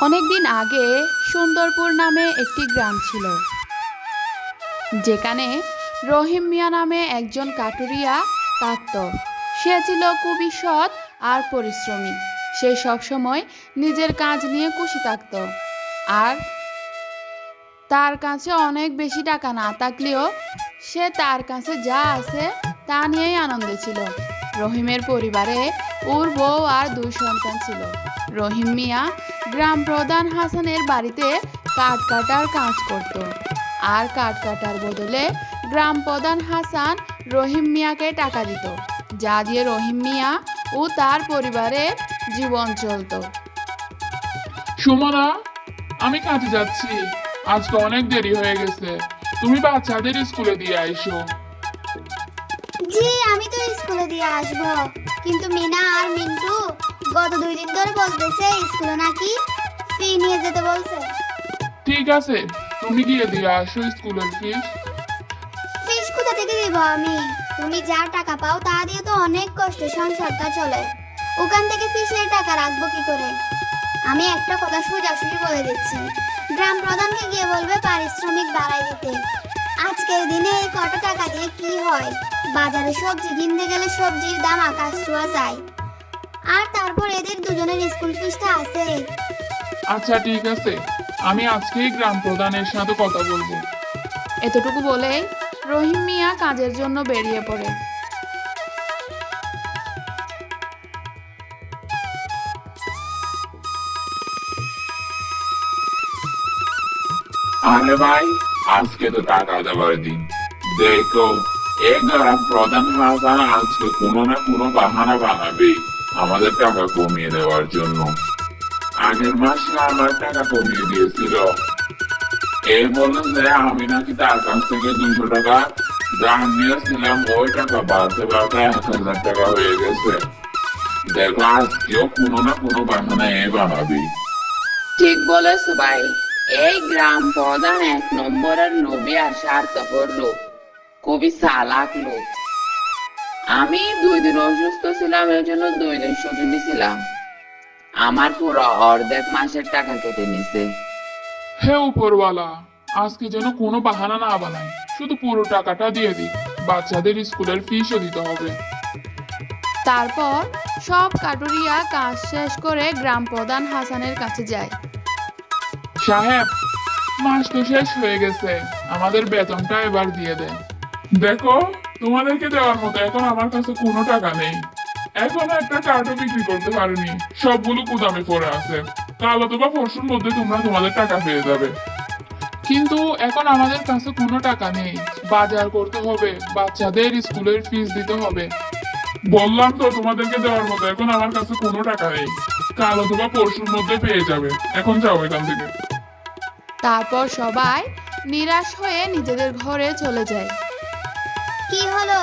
অনেকদিন আগে সুন্দরপুর নামে একটি গ্রাম ছিল, যেখানে রহিম মিয়া নামে একজন কাঠুরিয়া থাকত। সে ছিল খুবই সৎ আর পরিশ্রমী। সে সবসময় নিজের কাজ নিয়ে খুশি থাকত, আর তার কাছে অনেক বেশি টাকা না থাকলেও সে তার কাছে যা আছে তা নিয়েই আনন্দে ছিল। রহিমের পরিবারে ওর বউ আর দুই সন্তান ছিল। রহিম মিয়া গ্রাম প্রধান হাসানের বাড়িতে কাঠ কাটার কাজ করত, আর কাঠ কাটার বদলে গ্রাম প্রধান হাসান রহিম মিয়াকে টাকা দিত, যা দিয়ে রহিম মিয়া ও তার পরিবারের জীবন চলত। সুমনা, আমি কাজে যাচ্ছি। আজকে অনেক দেরি হয়ে গেছে। তুমি বাচ্চাদের স্কুলে দিয়ে আইসো। জি, আমি তো স্কুলে দিয়ে আসবো, কিন্তু মিনা আর মিন্টু গত 2 দিন ধরে বলতেছে স্কুলে নাকি ফি নিয়ে যেতে বলছে। ঠিক আছে, তুমি গিয়ে দিয়ে আসো স্কুলের ফিস। ফিস কোথা থেকে দিব আমি? তুমি যা টাকা পাও তা দিয়ে তো অনেক কষ্টে সংসারটা চলে, ওখান থেকে ফিসের টাকা রাখবো কি করে? আমি একটা কথা সোজাসুজি বলে দিচ্ছি, গ্রাম প্রধানকে গিয়ে বলবে পারিশ্রমিক বাড়াই দিতে। আজকের দিনে এই কত টাকা দিয়ে কি হয়? বাজারে সবজি কিনতে গেলে সবজির দাম আকাশ ছোঁয়া যায়, আর তারপর এদের দুজনের স্কুল ফিসটা আছে। আচ্ছা ঠিক আছে, আমি আজকেই গ্রাম প্রধানের সাথে কথা বলবো। এতটুকু বলে রহিম মিয়া কাজের জন্য বেরিয়ে পড়ে। আরে ভাই, আজকে তো টাকা দেওয়ার দিন। দেখো, এই গ্রাম প্রধান হাসান আজকে কোনো না কোনো বাহানা বানাবে আমাদের টাকা কমিয়ে দেওয়ার জন্য। আগের মাসে আমার টাকা কমিয়ে দিয়েছিল। এই বলল যে আমি নাকি তার কাছ থেকে 200 টাকা দাম নিয়েছিলাম, ওই টাকা বাড়তে বাড়তে 1000 টাকা হয়ে গেছে। দেখো, আজকেও কোনো না কোনো বাহানা বানাবি। ঠিক বলেছো ভাই, এই গ্রাম প্রধান 1 নম্বরের নবী আর স্বার্থপর লোক, খুবই চালাক লোক। আমি 2 দিন অসুস্থ ছিলাম, এই জন্য 2 দিন ছুটি নিয়েছিলাম। আমার পুরো অর্ধেক মাসের টাকা কেটে নিছে। হে উপরওয়ালা, আজকে যেন কোনো বাহানা না বানাই, শুধু পুরো টাকাটা দিয়ে দিই। বাচ্চাদের স্কুলের ফিসও দিতে হবে। তারপর সব কাঠুরিয়া কাজ শেষ করে গ্রাম প্রধান হাসানের কাছে যায়। সাহেব, মাস তো শেষ হয়ে গেছে, আমাদের বেতনটা এবার দিয়ে দেন। দেখো, তোমাদেরকে দেওয়ার মতো এখন আমার কাছে কোনো টাকা নেই। এখন একটা কার্ডও বিক্রি করতে পারিনি, সবগুলো গুদামে পড়ে আছে। কাল অথবা পরশুর মধ্যে তোমরা তোমাদের টাকা পেয়ে যাবে। কিন্তু এখন আমাদের কাছে কোনো টাকা নেই, বাজার করতে হবে, বাচ্চাদের স্কুলের ফিস দিতে হবে। বললাম তো তোমাদেরকে দেওয়ার মতো এখন আমার কাছে কোনো টাকা নেই, কাল অথবা পরশুর মধ্যে পেয়ে যাবে। এখন যাও এখান থেকে। তারপর সবাই নিরাশ হয়ে নিজেদের ঘরে চলে যায়। কি হলো,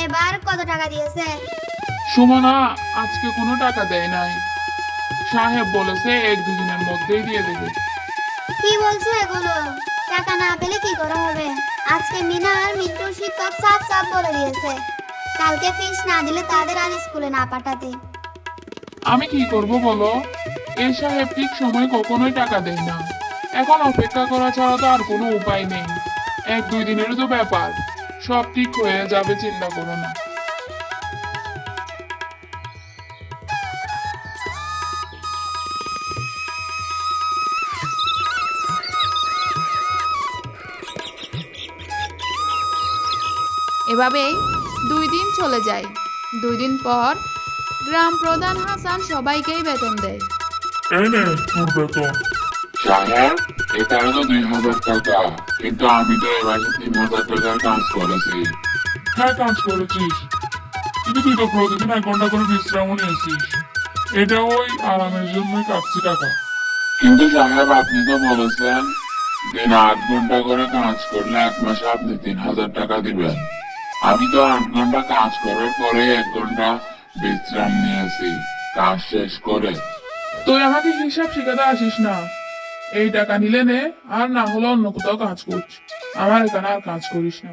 এবার কত টাকা দিয়েছে? সুমনা, আজকে কোনো টাকা দেয় নাই। সাহেব বলেছে 1-2 দিনের মধ্যেই দিয়ে দেবে। কি বলছো এগুলো? টাকা না পেলে কি করা হবে? আজকে মিনা আর মিন্টুর শিক্ষক সাফ সাফ বলে দিয়েছে কালকে ফিস না দিলে তাদের আর স্কুলে না পাঠাতে। আমি কি করব বলো? এই সাহেব ঠিক সময় কখনোই টাকা দেয় না। এখন অপেক্ষা করা ছাড়া তো আর কোনো উপায় নেই। 1-2 দিনেরও তো ব্যাপার, সব ঠিক হয়ে যাবে, চিন্তা করো না। এভাবেই 2 দিন চলে যায়। 2 দিন পর গ্রাম প্রধান হাসান সবাইকেই বেতন দেয়। এই নে তোর বেতন। সাহেব, এখানে তো 2000 টাকা, কিন্তু আমি তো এবার 3000 টাকার কাজ করেছি। হ্যাঁ, কাজ করেছিস, কিন্তু তুই তো প্রতিদিন 1 ঘন্টা করে বিশ্রামও নিয়েছিস। এটা ওই আরামের জন্যই কাটছি টাকা। কিন্তু সাহেব, আপনি তো বলেছেন দিন 8 ঘন্টা করে কাজ করলে 1 মাসে আপনি 3000 টাকা দিবেন। আমি তো 8 ঘন্টা কাজ করার পরে 1 ঘন্টা বিশ্রাম নিয়েছি কাজ শেষ করে। তুই আমাকে হিসাব শিখাতে আসিস না। এই টাকা নিলে নে, আর না হলে অন্য কোথাও কাজ করছিস। আমার এখানে আর কাজ করিস না।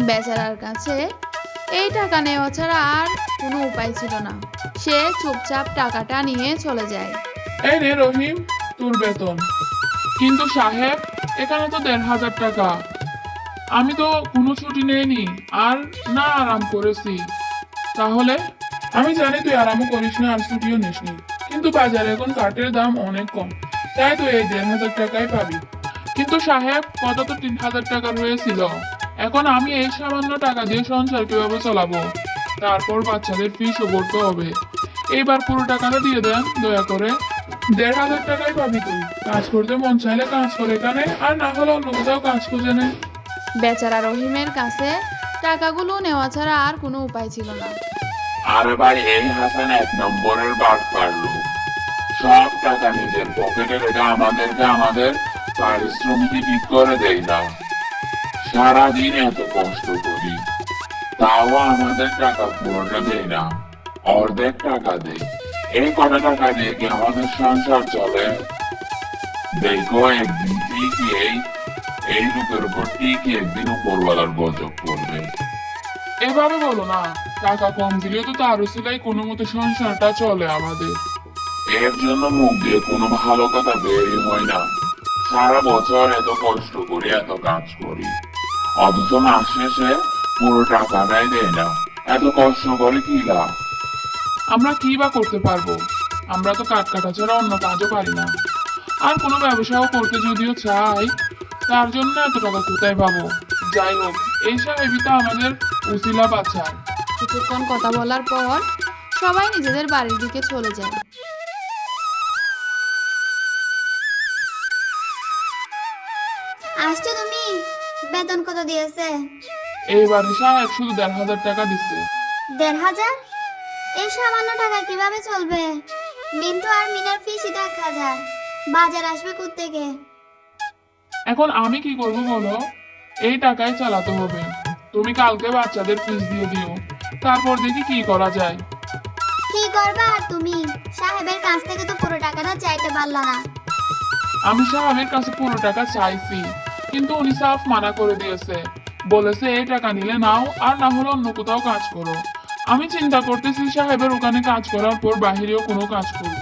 বেচারার কাছে এই টাকা নেওয়া ছাড়া আর কোনো উপায় ছিল না। সে চুপচাপ টাকাটা নিয়ে চলে যায়। এই রে রহিম, তোর বেতন। কিন্তু সাহেব, এখানে তো ১,৫০০ টাকা। আমি তো কোনো ছুটি নেইনি আর না আরাম করেছি। তাহলে আমি জানি তুই আরামও করিস না আর ছুটিও নিসনি, কিন্তু বাজারে এখন কাঠের দাম অনেক কম, তাই তো এই ১,৫০০ টাকাই পাবি। কিন্তু সাহেব, কথা তো ৩,০০০ টাকার হয়েছিল। এখন আমি এই সামান্য টাকা দিয়ে সংসার কিভাবে চালাবো? তারপর বাচ্চাদের ফিসও ভরতে হবে। এইবার পুরো টাকাটা দিয়ে দেন দয়া করে। ১,৫০০ টাকাই পাবি তুই। কাজ করতে মন চাইলে কাজ করে এখানে, আর না হলে অন্য কোথাও কাজ খুঁজে নে। বেচারা রহিমের কাছে টাকাগুলো নেওয়া ছাড়া আর কোনো উপায় ছিল না। আরে ভাই, এই হাসান ১ নম্বরের বাদ পারলো। সব টাকা নিজের পকেটে রেখে আমাদেরকে আমাদের পারিশ্রমিক ঠিক করে দেয় না। সারাদিন এত কষ্ট করি, তাও আমাদের টাকা পুরোটা দেয় না, অর্ধেক টাকা দেয়। এই কটা টাকা দিয়ে কি আমাদের সংসার চলে? দেখো, একদিন ঠিকই এই রূপের উপর ঠিকই একদিন উপরওয়ালার গজব পড়বে। এভাবে বলো না, টাকা কম দিলেও তো তার উসিলায় কোনো মতো সংসারটা চলে আমাদের। এর জন্য মুখ দিয়ে কোনো ভালো কথা বেরই হয় না। সারা বছর এত কষ্ট করি, এত কাজ করি, অথচ মাস শেষে পুরো টাকাটাই দেয় না। এত কষ্ট করে কি লাভ? আমরা কি বা করতে পারবো? আমরা তো কাঠ কাটা ছাড়া অন্য কাজও পারি না। আর কোনো ব্যবসাও করতে যদিও চাই, তার জন্য এত টাকা কোথায় পাবো? যাই হোক, এই সাহেবই তো আমাদের উসিলা বাঁচায়। কিছুক্ষণ কথা বলার পর সবাই নিজেদের বাড়ির দিকে চলে যায়। আসছো তুমি? বেতন কত দিয়েছে? এইবারে সাহেব শুধু ১,৫০০ টাকা দিচ্ছে। ১,৫০০? এই সামান্য টাকা কিভাবে চলবে? মিন্টু আর মিনার ফিসই ১,০০০। বাজার আসবে কোত্থেকে? এখন আমি কি করব বলো? এই টাকায় চালাতে হবে। তুমি কালকে বাচ্চাদের ফিস দিয়ে দিও, তারপর দেখি কি করা যায়। কি করবা আর তুমি? সাহেবের কাছ থেকে তো পুরো টাকাটা চাইতে পারলা না। আমি সাহেবের কাছে পুরো টাকা চাইছি, কিন্তু উনি সাফ মানা করে দিয়েছে। বলেছে এই টাকা নিলে নাও, আর না হলে অন্য কোথাও কাজ করো। আমি চিন্তা করতেছি সাহেবের ওখানে কাজ করার পর বাহিরেও কোনো কাজ করব।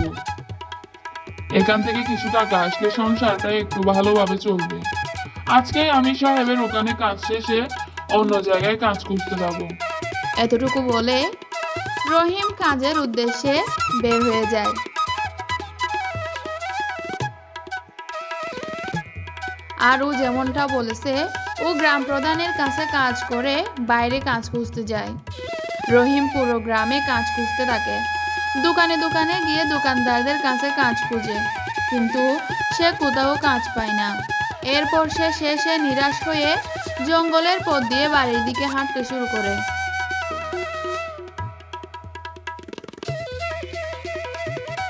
এখান থেকে কিছু টাকা আসলে সংসারটা একটু ভালোভাবে চলবে। আজকে আমি সাহেবের ওখানে কাজ শেষে অন্য জায়গায় কাজ করতে যাবো। এতটুকু বলে রহিম কাজের উদ্দেশ্যে বের হয়ে যায়। আর ও যেমনটা বলেছে, ও গ্রাম প্রধানের কাছে কাজ করে বাইরে কাজ খুঁজতে যায়। রহিম পুরো গ্রামে কাজ খুঁজতে থাকে। দোকানে দোকানে গিয়ে দোকানদারদের কাছে কাজ খুঁজে, কিন্তু সে কোথাও কাজ পায় না। এরপর সে শেষে নিরাশ হয়ে জঙ্গলের পথ দিয়ে বাড়ির দিকে হাঁটতে শুরু করে।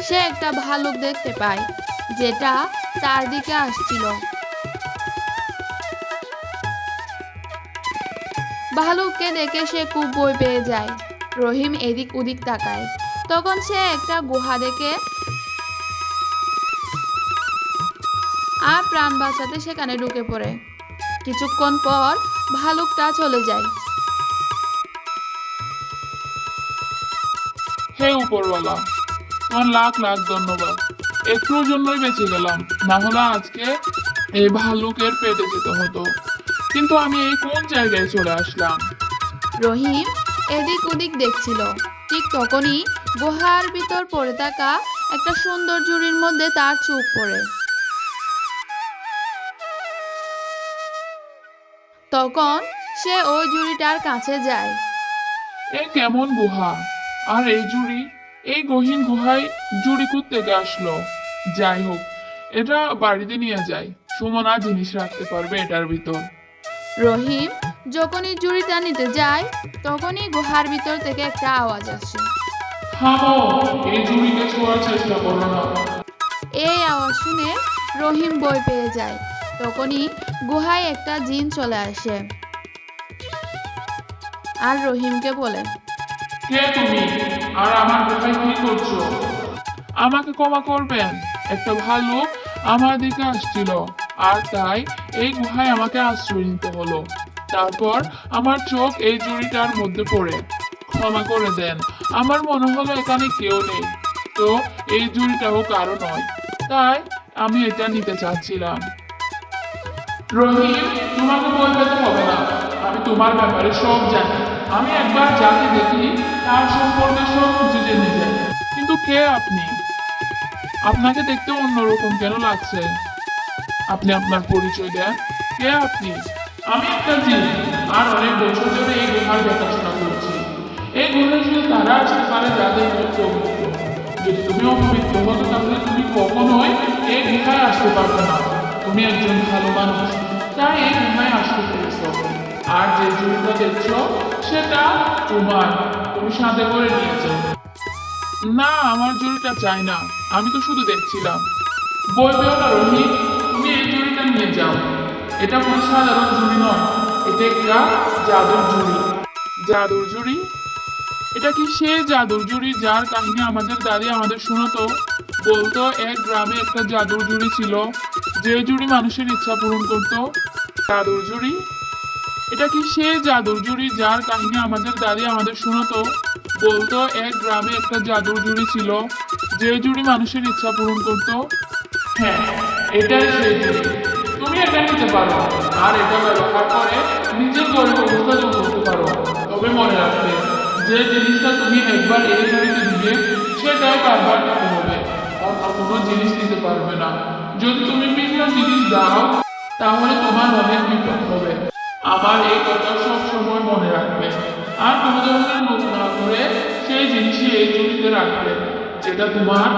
সে একটা ভালুক দেখতে পায়, যেটা তার দিকে আসছিল। ভালুককে দেখে সে খুব ভয় পেয়ে যায়। রহিম এদিক ওদিক তাকায়, তখন সে একটা গুহা দেখে আর প্রাণ বাঁচাতে সেখানে ঢুকে পড়ে। কিছুক্ষণ পর ভালুকটা চলে যায়। হে উপরওয়ালা, তোমার লাখ লাখ ধন্যবাদ। একটুর জন্যই বেঁচে গেলাম, না হলে আজকে এই ভালুকের পেটে যেতে হতো। কিন্তু আমি এই কোন জায়গায় চলে আসলাম? রহিম এদিক ওদিক দেখছিল, ঠিক তখনই গুহার ভিতর পড়ে থাকা একটা সুন্দর ঝুড়ির মধ্যে তার চোখ পড়ে। তখন সে ওই ঝুড়িটার কাছে যায়। এ কেমন গুহা? আর এই গহীন গুহায় জুড়ি থেকে আসলো? যাই হোক, এটা বাড়িতে নিয়ে যাই, সুমনা জিনিস রাখতে পারবে এটার ভিতর। রহিম যখনই ঝুড়িটা নিতে যায়, তখনই গুহার ভিতর থেকে একটা আওয়াজ আসে। থামো, এই জুড়িকে ছোঁয়ার চেষ্টা করো না। এই আওয়াজ শুনে রহিম ভয় পেয়ে যায়। তখনই গুহায় একটা জিন চলে আসে আর রহিমকে বলে, কে তুমি? আর আমার কোথায় কি করছো? আমাকে ক্ষমা করবেন, একটা ভালুক আমার দিকে আসছিল, আর তাই এই গুহায় আমাকে আশ্রয় নিতে হলো। তারপর আমার চোখ এই জুড়িটার মধ্যে পড়ে। ক্ষমা করে দেন, আমার মনে হলো এখানে কেউ নেই, তো এই জুড়িটাও কারো নয়, তাই আমি এটা নিতে চাচ্ছিলাম। রহিম, তোমাকে বলতে তো হবে না, আমি তোমার ব্যাপারে সব জানি। আমি একবার যাকে দেখি তার সম্পর্কে সব কিছু জেনে যাই। কিন্তু কে আপনি? আপনাকে দেখতে অন্যরকম কেন লাগছে? আপনি আপনার পরিচয় দেন। কে আপনি? আমি একটা জিন, আর অনেক বছর ধরে এই গুহার দেখাশোনা করছি। এই গুহায় শুধু তারা আসতে পারে যাদের মধ্যে পবিত্র। যদি তুমি অপবিত্র হতো তাহলে তুমি কখনোই এই গুহায় আসতে পারবে না। তুমি একজন ভালো মানুষ, তাই এই গুহায় আসতে পেরেছ। আর যে জুড়িটা দেখছো সেটা তোমার, তুমি সাথে করে নিয়েছো। না, আমার জুড়িটা চাই না, আমি তো শুধু দেখছিলাম। বলবেও না রহিম, তুমি এই জুড়িটা নিয়ে যাও। এটা কোনো সাধারণ জুড়ি নয়, এটা একটা জাদুর জুড়ি। জাদুর জুড়ি? এটা কি সে জাদুর জুড়ি যার কাহিনী আমাদের দাদি আমাদের শোনাতো? বলতো এক গ্রামে একটা জাদুর জুড়ি ছিল, যে জুড়ি মানুষের ইচ্ছা পূরণ করতো। জাদুর জুড়ি? এটা কি সে জাদুর জুড়ি যার কাহিনী আমাদের দাদি আমাদের শোনাতো? বলতো এক গ্রামে একটা জাদুর জুড়ি ছিল, যে জুড়ি মানুষের ইচ্ছা পূরণ করতো। হ্যাঁ, এটাই সেই জুড়ি। তুমি এটা নিতে পারো, আর এটা ব্যবহার করে নিজের গরিব অবস্থা দূর করতে পারো। তবে মনে রাখবে, যে জিনিসটা তুমি একবার এই জুড়িতে দিবে সেটাই বারবার দিতে হবে, অন্য কোনো জিনিস দিতে পারবে না। যদি তুমি ভিন্ন জিনিস দাও তাহলে তোমার অনেক বিপদ হবে। আমার এই কথা সব সময় মনে রাখবে, আর কোনো ধরনের লোক না করে সেই জিনিসই এই জুড়িতে রাখবে যেটা তোমার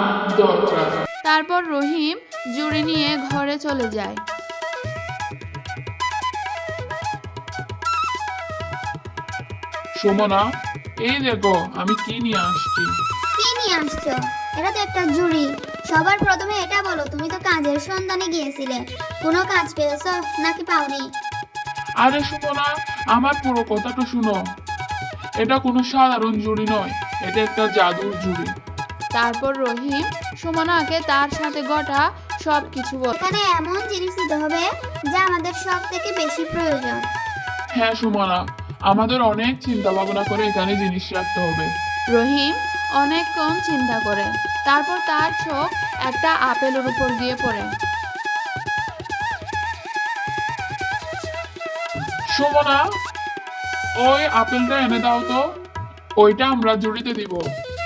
দরকার। তারপর রহিম জুড়ি নিয়ে ঘরে চলে যায়। সুমনা, এই দেখো আমি কি নিয়ে আসছি। কি নিয়ে আসছো? এটা তো একটা জুড়ি। সবার প্রথমে এটা বলো, তুমি তো কাজের সন্ধানে গিয়েছিলে, কোনো কাজ পেয়েছো নাকি পাওনি? আরে সুমনা, আমার পুরো কথাটা শুনো। এটা কোনো সাধারণ জুড়ি নয়, এটা একটা জাদুর জুড়ি। তারপর রহিম সুমনাকে তার সাথে ঘটা সব কিছু বলে। এখানে এমন জিনিস দিতে হবে যা আমাদের সব থেকে বেশি প্রয়োজন। হ্যাঁ সুমনা, আমাদের অনেক চিন্তা ভাবনা করে এখানে জিনিস রাখতে হবে। রহিম অনেকক্ষণ চিন্তা করে, তারপর তার চোখ একটা আপেলের উপর দিয়ে পড়ে। সুমনা, ওই আপেলটা এনে দাও তো। ওইটা আমরা জুড়িতে দিব,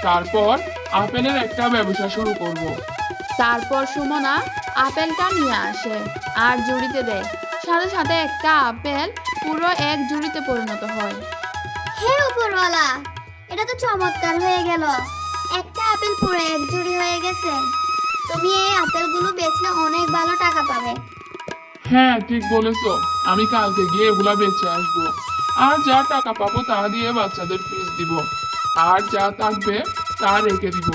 তারপর আপেলের একটা ব্যবসা শুরু করব। তারপর সুমনা আপেলটা নিয়ে আসে আর জুড়িতে দেয়। সাথে সাথে একটা আপেল পুরো এক জুড়িতে পরিণত হয়। হে উপরওয়ালা, এটা তো চমৎকার হয়ে গেল। একটা আপেল পুরো এক জুড়ি হয়ে গেছে। তুমি এই আপেলগুলো বেচলে অনেক ভালো টাকা পাবে। হ্যাঁ ঠিক বলেছো, আমি কালকে গিয়ে এগুলা বেচে আসবো, আর যা টাকা পাবো তা দিয়ে বাচ্চাদের ফিস দিব, আর যা থাকবে তা রেখে দিব।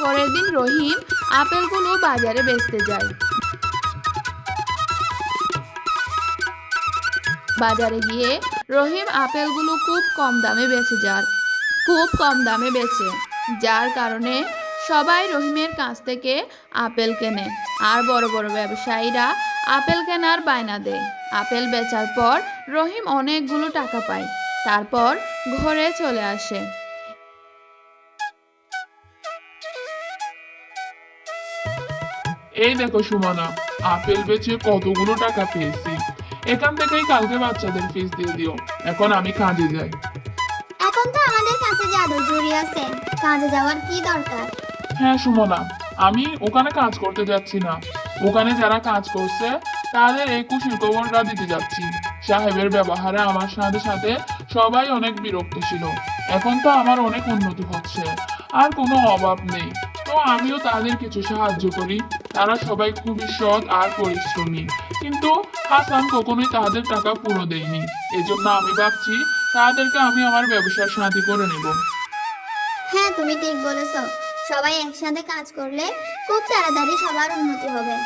পরের দিন রহিম আপেলগুলো বাজারে বেচতে যায়। বাজারে গিয়ে রহিম আপেলগুলো খুব কম দামে বেচে, যার কারণে সবাই রহিমের কাছ থেকে আপেল কেনে, আর বড় বড় ব্যবসায়ীরা আপেল কেনার বায়না দেয়। আপেল বেচার পর রহিম অনেকগুলো টাকা পায়। তারপর ঘরে চলে আসে। এই দেখো সুমনা, আপেল বেচে কতগুলো টাকা পেয়েছি। এখান থেকেই কালকে বাচ্চাদের ফিস দিয়ে দিও। এখন আমি কাজে যাই। এখন তো আমাদের কাছে জাদুর জুড়ি আছে, কাজে যাওয়ার কি দরকার? হ্যাঁ সুমনা, আমি ওখানে কাজ করতে যাচ্ছি না, ওখানে যারা কাজ করছে তাদের এই খুশির খবরটা দিতে যাচ্ছি। সাহেবের ব্যবহারে আমার সাথে সাথে সবাই অনেক বিরক্ত ছিল। এখন তো আমার অনেক উন্নতি হচ্ছে, আর কোনো অভাব নেই, তো আমিও তাদের কিছু সাহায্য করি। তারা সবাই খুবই সৎ আর পরিশ্রমী, কিন্তু হাসান কখনোই তাদের টাকা পুরো দেয়নি। এজন্য আমি ভাবছি তাদেরকে আমি আমার ব্যবসার সাথী করে নেব। হ্যাঁ, তুমি ঠিক বলেছো। সবাই একসাথে কাজ করলে খুব তাড়াতাড়ি সবার উন্নতি হবে।